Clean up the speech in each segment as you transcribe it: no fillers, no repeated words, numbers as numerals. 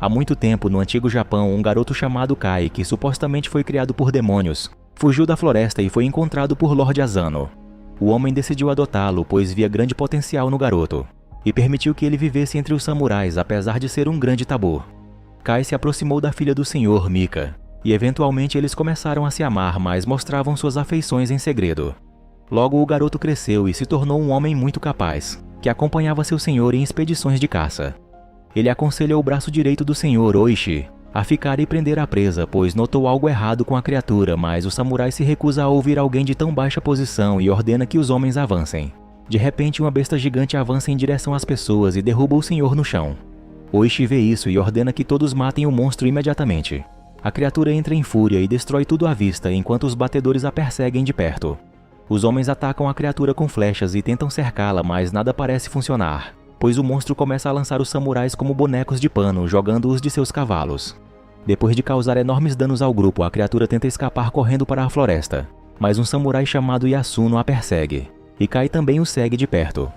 Há muito tempo, no antigo Japão, um garoto chamado Kai, que supostamente foi criado por demônios, fugiu da floresta e foi encontrado por Lord Asano. O homem decidiu adotá-lo, pois via grande potencial no garoto, e permitiu que ele vivesse entre os samurais, apesar de ser um grande tabu. Kai se aproximou da filha do senhor, Mika, e eventualmente eles começaram a se amar, mas mostravam suas afeições em segredo. Logo o garoto cresceu e se tornou um homem muito capaz, que acompanhava seu senhor em expedições de caça. Ele aconselha o braço direito do senhor, Oishi, a ficar e prender a presa, pois notou algo errado com a criatura, mas o samurai se recusa a ouvir alguém de tão baixa posição e ordena que os homens avancem. De repente, uma besta gigante avança em direção às pessoas e derruba o senhor no chão. Oishi vê isso e ordena que todos matem o monstro imediatamente. A criatura entra em fúria e destrói tudo à vista, enquanto os batedores a perseguem de perto. Os homens atacam a criatura com flechas e tentam cercá-la, mas nada parece funcionar, pois o monstro começa a lançar os samurais como bonecos de pano, jogando-os de seus cavalos. Depois de causar enormes danos ao grupo, a criatura tenta escapar correndo para a floresta, mas um samurai chamado Yasuno a persegue, e Kai também o segue de perto.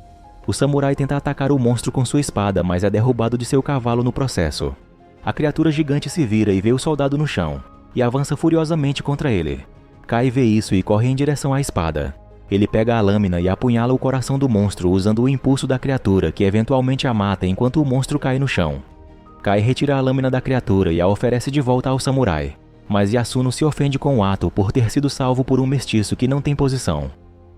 O samurai tenta atacar o monstro com sua espada, mas é derrubado de seu cavalo no processo. A criatura gigante se vira e vê o soldado no chão, e avança furiosamente contra ele. Kai vê isso e corre em direção à espada. Ele pega a lâmina e apunhala o coração do monstro usando o impulso da criatura, que eventualmente a mata enquanto o monstro cai no chão. Kai retira a lâmina da criatura e a oferece de volta ao samurai, mas Yasuno se ofende com o ato por ter sido salvo por um mestiço que não tem posição.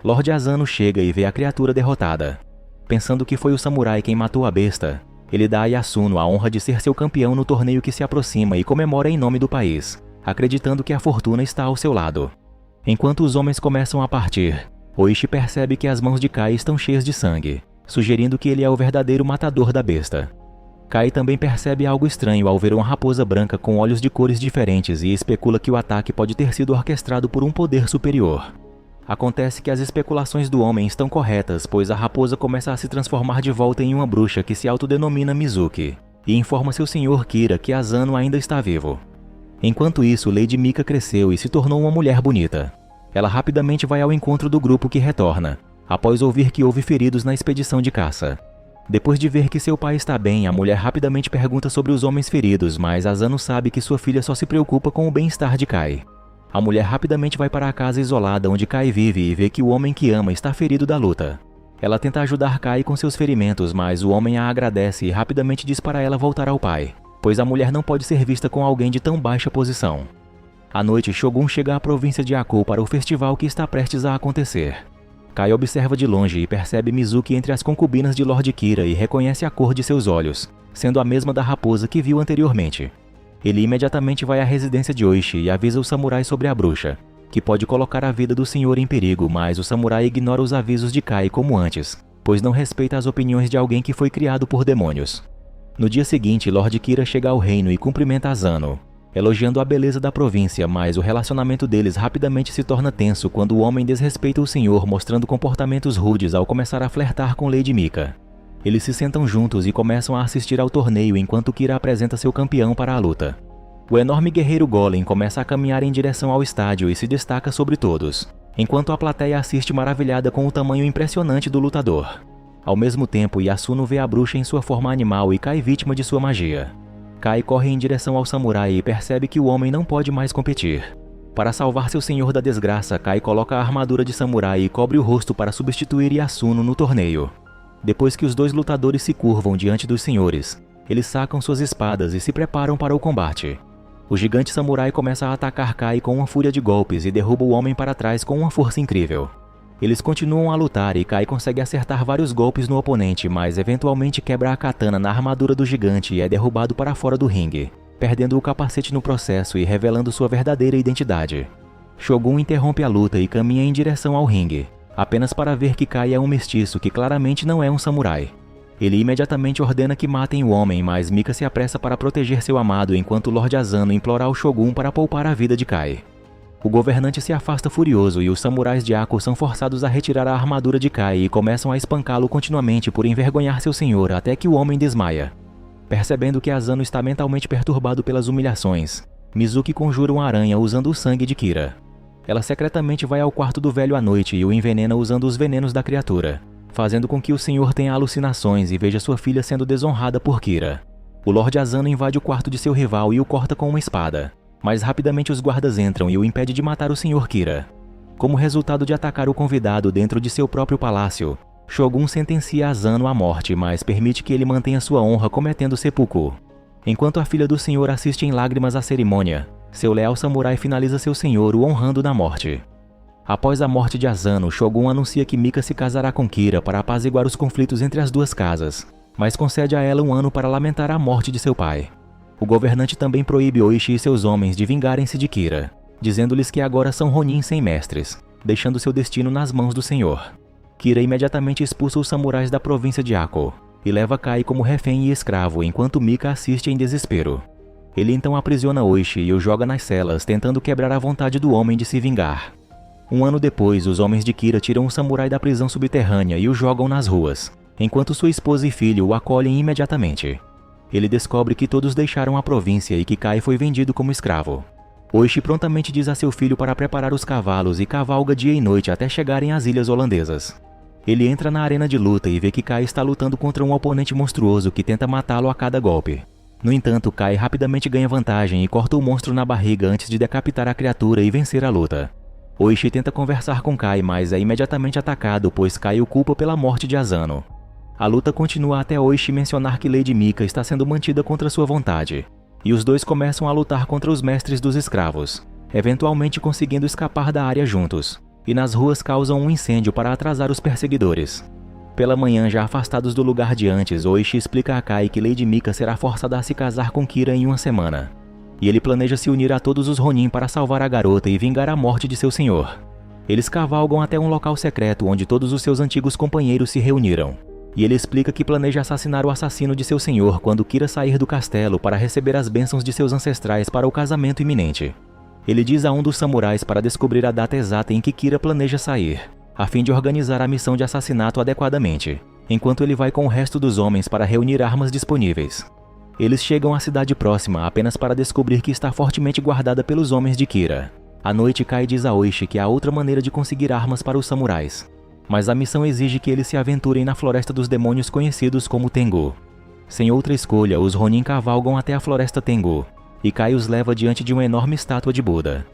Lord Asano chega e vê a criatura derrotada. Pensando que foi o samurai quem matou a besta, ele dá a Yasuno a honra de ser seu campeão no torneio que se aproxima e comemora em nome do país, acreditando que a fortuna está ao seu lado. Enquanto os homens começam a partir, Oishi percebe que as mãos de Kai estão cheias de sangue, sugerindo que ele é o verdadeiro matador da besta. Kai também percebe algo estranho ao ver uma raposa branca com olhos de cores diferentes e especula que o ataque pode ter sido orquestrado por um poder superior. Acontece que as especulações do homem estão corretas, pois a raposa começa a se transformar de volta em uma bruxa que se autodenomina Mizuki, e informa seu senhor Kira que Asano ainda está vivo. Enquanto isso, Lady Mika cresceu e se tornou uma mulher bonita. Ela rapidamente vai ao encontro do grupo que retorna, após ouvir que houve feridos na expedição de caça. Depois de ver que seu pai está bem, a mulher rapidamente pergunta sobre os homens feridos, mas Asano sabe que sua filha só se preocupa com o bem-estar de Kai. A mulher rapidamente vai para a casa isolada onde Kai vive e vê que o homem que ama está ferido da luta. Ela tenta ajudar Kai com seus ferimentos, mas o homem a agradece e rapidamente diz para ela voltar ao pai, pois a mulher não pode ser vista com alguém de tão baixa posição. À noite, Shogun chega à província de Ako para o festival que está prestes a acontecer. Kai observa de longe e percebe Mizuki entre as concubinas de Lord Kira e reconhece a cor de seus olhos, sendo a mesma da raposa que viu anteriormente. Ele imediatamente vai à residência de Oishi e avisa o samurai sobre a bruxa, que pode colocar a vida do senhor em perigo, mas o samurai ignora os avisos de Kai como antes, pois não respeita as opiniões de alguém que foi criado por demônios. No dia seguinte, Lord Kira chega ao reino e cumprimenta Asano, elogiando a beleza da província, mas o relacionamento deles rapidamente se torna tenso quando o homem desrespeita o senhor, mostrando comportamentos rudes ao começar a flertar com Lady Mika. Eles se sentam juntos e começam a assistir ao torneio enquanto Kira apresenta seu campeão para a luta. O enorme guerreiro Golem começa a caminhar em direção ao estádio e se destaca sobre todos, enquanto a plateia assiste maravilhada com o tamanho impressionante do lutador. Ao mesmo tempo, Yasuno vê a bruxa em sua forma animal e cai vítima de sua magia. Kai corre em direção ao samurai e percebe que o homem não pode mais competir. Para salvar seu senhor da desgraça, Kai coloca a armadura de samurai e cobre o rosto para substituir Yasuno no torneio. Depois que os dois lutadores se curvam diante dos senhores, eles sacam suas espadas e se preparam para o combate. O gigante samurai começa a atacar Kai com uma fúria de golpes e derruba o homem para trás com uma força incrível. Eles continuam a lutar e Kai consegue acertar vários golpes no oponente, mas eventualmente quebra a katana na armadura do gigante e é derrubado para fora do ringue, perdendo o capacete no processo e revelando sua verdadeira identidade. Shogun interrompe a luta e caminha em direção ao ringue, apenas para ver que Kai é um mestiço que claramente não é um samurai. Ele imediatamente ordena que matem o homem, mas Mika se apressa para proteger seu amado enquanto Lord Asano implora ao Shogun para poupar a vida de Kai. O governante se afasta furioso e os samurais de Ako são forçados a retirar a armadura de Kai e começam a espancá-lo continuamente por envergonhar seu senhor até que o homem desmaia. Percebendo que Asano está mentalmente perturbado pelas humilhações, Mizuki conjura uma aranha usando o sangue de Kira. Ela secretamente vai ao quarto do velho à noite e o envenena usando os venenos da criatura, fazendo com que o senhor tenha alucinações e veja sua filha sendo desonrada por Kira. O Lorde Asano invade o quarto de seu rival e o corta com uma espada, mas rapidamente os guardas entram e o impedem de matar o Sr. Kira. Como resultado de atacar o convidado dentro de seu próprio palácio, Shogun sentencia Asano à morte, mas permite que ele mantenha sua honra cometendo seppuku. Enquanto a filha do senhor assiste em lágrimas à cerimônia, seu leal samurai finaliza seu senhor, o honrando na morte. Após a morte de Asano, Shogun anuncia que Mika se casará com Kira para apaziguar os conflitos entre as duas casas, mas concede a ela um ano para lamentar a morte de seu pai. O governante também proíbe Oishi e seus homens de vingarem-se de Kira, dizendo-lhes que agora são Ronin sem mestres, deixando seu destino nas mãos do senhor. Kira imediatamente expulsa os samurais da província de Ako e leva Kai como refém e escravo, enquanto Mika assiste em desespero. Ele então aprisiona Oishi e o joga nas celas, tentando quebrar a vontade do homem de se vingar. Um ano depois, os homens de Kira tiram o samurai da prisão subterrânea e o jogam nas ruas, enquanto sua esposa e filho o acolhem imediatamente. Ele descobre que todos deixaram a província e que Kai foi vendido como escravo. Oishi prontamente diz a seu filho para preparar os cavalos e cavalga dia e noite até chegarem às ilhas holandesas. Ele entra na arena de luta e vê que Kai está lutando contra um oponente monstruoso que tenta matá-lo a cada golpe. No entanto, Kai rapidamente ganha vantagem e corta o monstro na barriga antes de decapitar a criatura e vencer a luta. Oishi tenta conversar com Kai, mas é imediatamente atacado, pois Kai o culpa pela morte de Asano. A luta continua até Oishi mencionar que Lady Mika está sendo mantida contra sua vontade, e os dois começam a lutar contra os mestres dos escravos, eventualmente conseguindo escapar da área juntos, e nas ruas causam um incêndio para atrasar os perseguidores. Pela manhã, já afastados do lugar de antes, Oishi explica a Kai que Lady Mika será forçada a se casar com Kira em uma semana, e ele planeja se unir a todos os Ronin para salvar a garota e vingar a morte de seu senhor. Eles cavalgam até um local secreto onde todos os seus antigos companheiros se reuniram, e ele explica que planeja assassinar o assassino de seu senhor quando Kira sair do castelo para receber as bênçãos de seus ancestrais para o casamento iminente. Ele diz a um dos samurais para descobrir a data exata em que Kira planeja sair, a fim de organizar a missão de assassinato adequadamente, enquanto ele vai com o resto dos homens para reunir armas disponíveis. Eles chegam à cidade próxima apenas para descobrir que está fortemente guardada pelos homens de Kira. À noite, Kai diz a Oishi que há outra maneira de conseguir armas para os samurais, mas a missão exige que eles se aventurem na floresta dos demônios conhecidos como Tengu. Sem outra escolha, os Ronin cavalgam até a floresta Tengu, e Kai os leva diante de uma enorme estátua de Buda.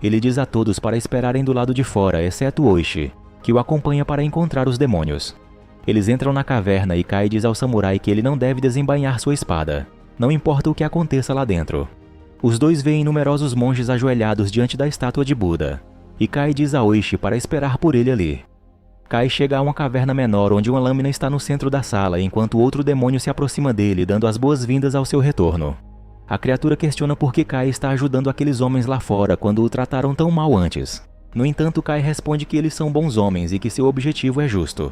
Ele diz a todos para esperarem do lado de fora, exceto Oishi, que o acompanha para encontrar os demônios. Eles entram na caverna e Kai diz ao samurai que ele não deve desembainhar sua espada, não importa o que aconteça lá dentro. Os dois veem numerosos monges ajoelhados diante da estátua de Buda, e Kai diz a Oishi para esperar por ele ali. Kai chega a uma caverna menor onde uma lâmina está no centro da sala, enquanto outro demônio se aproxima dele, dando as boas-vindas ao seu retorno. A criatura questiona por que Kai está ajudando aqueles homens lá fora quando o trataram tão mal antes. No entanto, Kai responde que eles são bons homens e que seu objetivo é justo.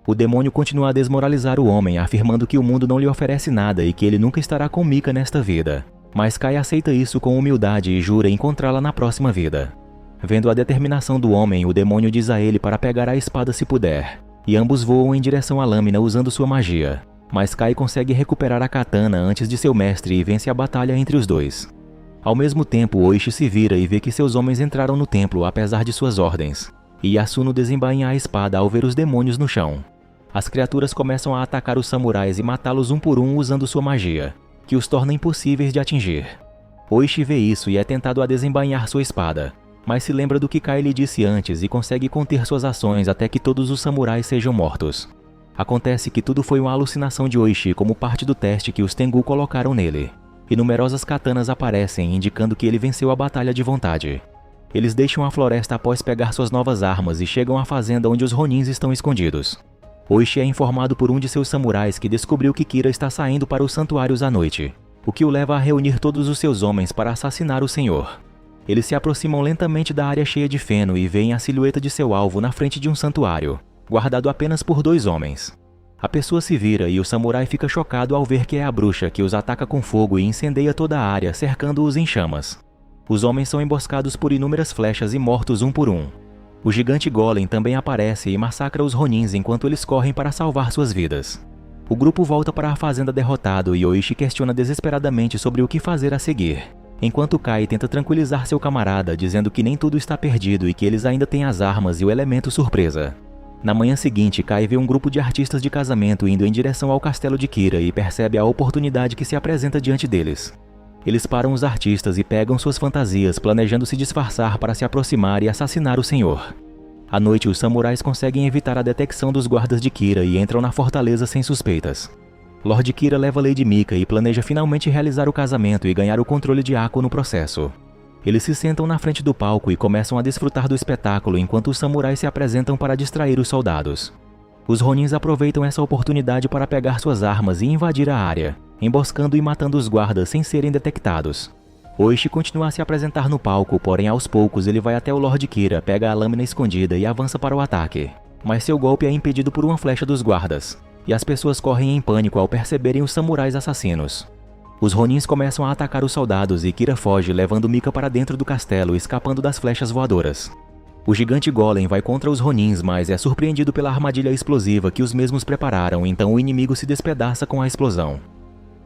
O demônio continua a desmoralizar o homem, afirmando que o mundo não lhe oferece nada e que ele nunca estará com Mika nesta vida. Mas Kai aceita isso com humildade e jura encontrá-la na próxima vida. Vendo a determinação do homem, o demônio diz a ele para pegar a espada se puder, e ambos voam em direção à lâmina usando sua magia. Mas Kai consegue recuperar a katana antes de seu mestre e vence a batalha entre os dois. Ao mesmo tempo, Oishi se vira e vê que seus homens entraram no templo apesar de suas ordens, e Yasuno desembainha a espada ao ver os demônios no chão. As criaturas começam a atacar os samurais e matá-los um por um usando sua magia, que os torna impossíveis de atingir. Oishi vê isso e é tentado a desembainhar sua espada, mas se lembra do que Kai lhe disse antes e consegue conter suas ações até que todos os samurais sejam mortos. Acontece que tudo foi uma alucinação de Oishi como parte do teste que os Tengu colocaram nele, e numerosas katanas aparecem indicando que ele venceu a batalha de vontade. Eles deixam a floresta após pegar suas novas armas e chegam à fazenda onde os Ronins estão escondidos. Oishi é informado por um de seus samurais que descobriu que Kira está saindo para os santuários à noite, o que o leva a reunir todos os seus homens para assassinar o senhor. Eles se aproximam lentamente da área cheia de feno e veem a silhueta de seu alvo na frente de um santuário, guardado apenas por 2 homens. A pessoa se vira e o samurai fica chocado ao ver que é a bruxa, que os ataca com fogo e incendeia toda a área, cercando-os em chamas. Os homens são emboscados por inúmeras flechas e mortos um por um. O gigante Golem também aparece e massacra os Ronins enquanto eles correm para salvar suas vidas. O grupo volta para a fazenda derrotado e Oishi questiona desesperadamente sobre o que fazer a seguir, enquanto Kai tenta tranquilizar seu camarada, dizendo que nem tudo está perdido e que eles ainda têm as armas e o elemento surpresa. Na manhã seguinte, Kai vê um grupo de artistas de casamento indo em direção ao castelo de Kira e percebe a oportunidade que se apresenta diante deles. Eles param os artistas e pegam suas fantasias, planejando se disfarçar para se aproximar e assassinar o senhor. À noite, os samurais conseguem evitar a detecção dos guardas de Kira e entram na fortaleza sem suspeitas. Lord Kira leva Lady Mika e planeja finalmente realizar o casamento e ganhar o controle de Ako no processo. Eles se sentam na frente do palco e começam a desfrutar do espetáculo enquanto os samurais se apresentam para distrair os soldados. Os Ronins aproveitam essa oportunidade para pegar suas armas e invadir a área, emboscando e matando os guardas sem serem detectados. Oishi continua a se apresentar no palco, porém aos poucos ele vai até o Lord Kira, pega a lâmina escondida e avança para o ataque. Mas seu golpe é impedido por uma flecha dos guardas, e as pessoas correm em pânico ao perceberem os samurais assassinos. Os Ronins começam a atacar os soldados e Kira foge, levando Mika para dentro do castelo, escapando das flechas voadoras. O gigante Golem vai contra os Ronins, mas é surpreendido pela armadilha explosiva que os mesmos prepararam, então o inimigo se despedaça com a explosão.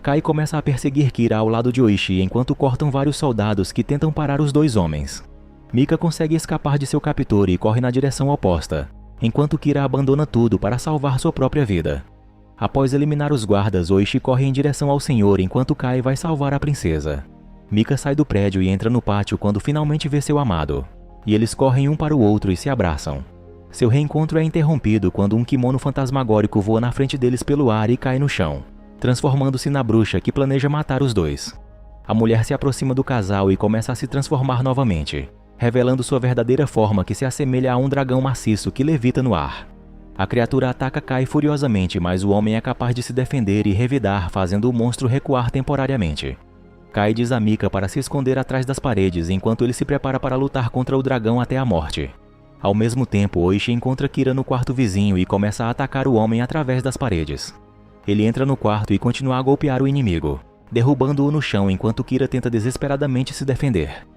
Kai começa a perseguir Kira ao lado de Oishi enquanto cortam vários soldados que tentam parar os dois homens. Mika consegue escapar de seu captor e corre na direção oposta, enquanto Kira abandona tudo para salvar sua própria vida. Após eliminar os guardas, Oishi corre em direção ao senhor enquanto Kai vai salvar a princesa. Mika sai do prédio e entra no pátio quando finalmente vê seu amado, e eles correm um para o outro e se abraçam. Seu reencontro é interrompido quando um kimono fantasmagórico voa na frente deles pelo ar e cai no chão, transformando-se na bruxa que planeja matar os dois. A mulher se aproxima do casal e começa a se transformar novamente, revelando sua verdadeira forma que se assemelha a um dragão maciço que levita no ar. A criatura ataca Kai furiosamente, mas o homem é capaz de se defender e revidar, fazendo o monstro recuar temporariamente. Kai diz a Mika para se esconder atrás das paredes enquanto ele se prepara para lutar contra o dragão até a morte. Ao mesmo tempo, Oishi encontra Kira no quarto vizinho e começa a atacar o homem através das paredes. Ele entra no quarto e continua a golpear o inimigo, derrubando-o no chão enquanto Kira tenta desesperadamente se defender.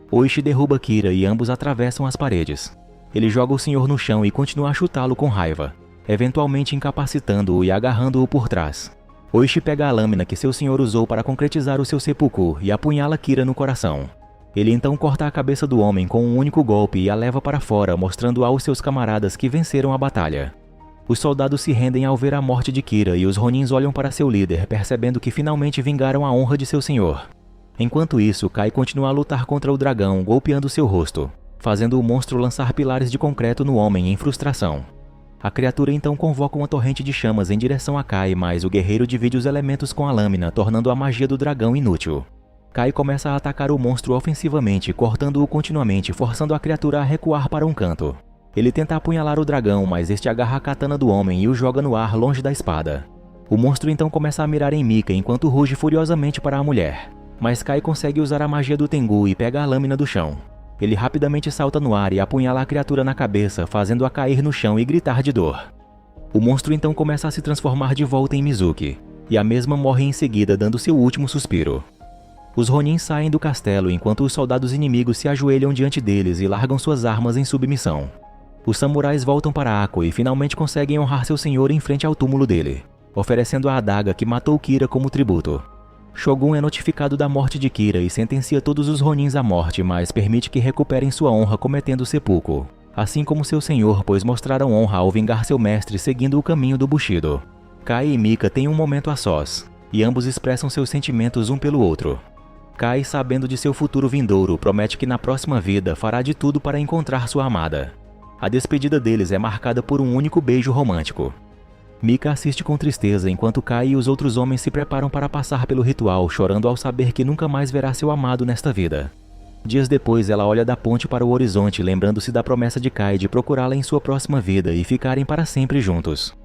Oishi derruba Kira e ambos atravessam as paredes. Ele joga o senhor no chão e continua a chutá-lo com raiva, eventualmente incapacitando-o e agarrando-o por trás. Oishi pega a lâmina que seu senhor usou para concretizar o seu seppuku e apunhala Kira no coração. Ele então corta a cabeça do homem com um único golpe e a leva para fora, mostrando aos seus camaradas que venceram a batalha. Os soldados se rendem ao ver a morte de Kira e os Ronins olham para seu líder, percebendo que finalmente vingaram a honra de seu senhor. Enquanto isso, Kai continua a lutar contra o dragão, golpeando seu rosto, fazendo o monstro lançar pilares de concreto no homem em frustração. A criatura então convoca uma torrente de chamas em direção a Kai, mas o guerreiro divide os elementos com a lâmina, tornando a magia do dragão inútil. Kai começa a atacar o monstro ofensivamente, cortando-o continuamente, forçando a criatura a recuar para um canto. Ele tenta apunhalar o dragão, mas este agarra a katana do homem e o joga no ar longe da espada. O monstro então começa a mirar em Mika enquanto ruge furiosamente para a mulher. Mas Kai consegue usar a magia do Tengu e pega a lâmina do chão. Ele rapidamente salta no ar e apunhala a criatura na cabeça, fazendo-a cair no chão e gritar de dor. O monstro então começa a se transformar de volta em Mizuki, e a mesma morre em seguida, dando seu último suspiro. Os Ronin saem do castelo enquanto os soldados inimigos se ajoelham diante deles e largam suas armas em submissão. Os samurais voltam para Ako e finalmente conseguem honrar seu senhor em frente ao túmulo dele, oferecendo a adaga que matou Kira como tributo. Shogun é notificado da morte de Kira e sentencia todos os Ronins à morte, mas permite que recuperem sua honra cometendo seppuku, assim como seu senhor, pois mostraram honra ao vingar seu mestre seguindo o caminho do Bushido. Kai e Mika têm um momento a sós, e ambos expressam seus sentimentos um pelo outro. Kai, sabendo de seu futuro vindouro, promete que na próxima vida fará de tudo para encontrar sua amada. A despedida deles é marcada por um único beijo romântico. Mika assiste com tristeza enquanto Kai e os outros homens se preparam para passar pelo ritual, chorando ao saber que nunca mais verá seu amado nesta vida. Dias depois, ela olha da ponte para o horizonte, lembrando-se da promessa de Kai de procurá-la em sua próxima vida e ficarem para sempre juntos.